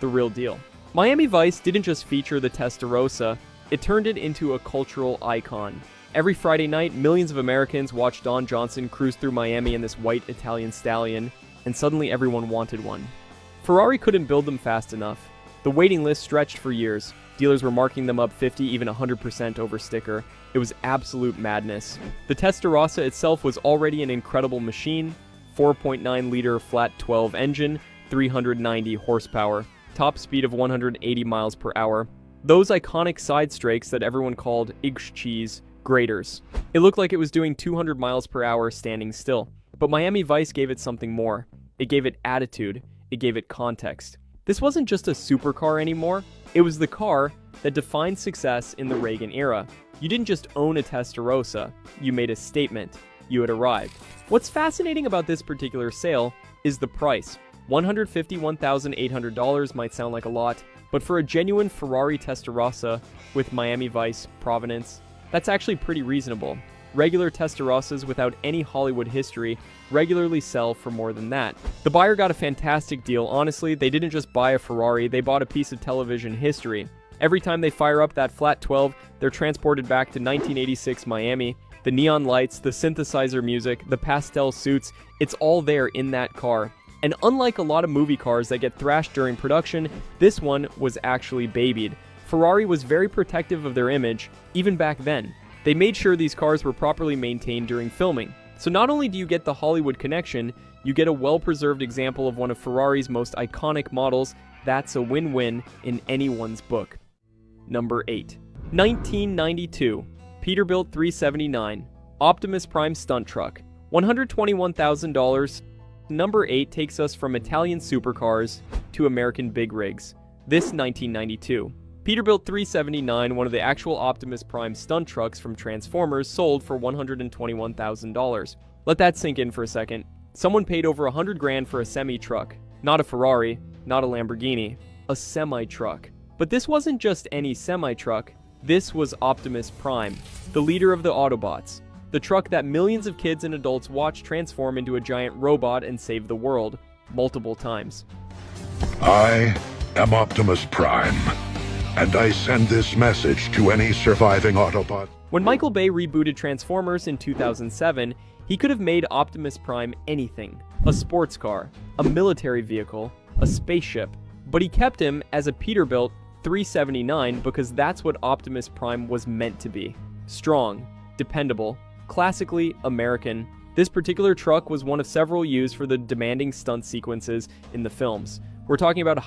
The real deal. Miami Vice didn't just feature the Testarossa, it turned it into a cultural icon. Every Friday night, millions of Americans watched Don Johnson cruise through Miami in this white Italian stallion, and suddenly everyone wanted one. Ferrari couldn't build them fast enough. The waiting list stretched for years. Dealers were marking them up 50, even 100% over sticker. It was absolute madness. The Testarossa itself was already an incredible machine. 4.9-liter flat 12 engine, 390 horsepower, top speed of 180 miles per hour. Those iconic side strakes that everyone called cheese graters. It looked like it was doing 200 miles per hour standing still. But Miami Vice gave it something more. It gave it attitude. It gave it context. This wasn't just a supercar anymore. It was the car that defined success in the Reagan era. You didn't just own a Testarossa. You made a statement. You had arrived. What's fascinating about this particular sale is the price. $151,800 might sound like a lot, but for a genuine Ferrari Testarossa with Miami Vice provenance, that's actually pretty reasonable. Regular Testarossas without any Hollywood history regularly sell for more than that. The buyer got a fantastic deal. Honestly, they didn't just buy a Ferrari, they bought a piece of television history. Every time they fire up that flat 12, they're transported back to 1986 Miami. The neon lights, the synthesizer music, the pastel suits, it's all there in that car. And unlike a lot of movie cars that get thrashed during production, this one was actually babied. Ferrari was very protective of their image, even back then. They made sure these cars were properly maintained during filming. So not only do you get the Hollywood connection, you get a well-preserved example of one of Ferrari's most iconic models. That's a win-win in anyone's book. Number 8. 1992. Peterbilt 379. Optimus Prime stunt truck. $121,000. Number 8 takes us from Italian supercars to American big rigs. This 1992. Peterbilt 379, one of the actual Optimus Prime stunt trucks from Transformers, sold for $121,000. Let that sink in for a second. Someone paid over $100,000 for a semi-truck. Not a Ferrari, not a Lamborghini, a semi-truck. But this wasn't just any semi-truck. This was Optimus Prime, the leader of the Autobots. The truck that millions of kids and adults watched transform into a giant robot and save the world, multiple times. I am Optimus Prime, and I send this message to any surviving Autobot. When Michael Bay rebooted Transformers in 2007, he could have made Optimus Prime anything. A sports car, a military vehicle, a spaceship. But he kept him as a Peterbilt 379 because that's what Optimus Prime was meant to be. Strong, dependable, classically American. This particular truck was one of several used for the demanding stunt sequences in the films. We're talking about a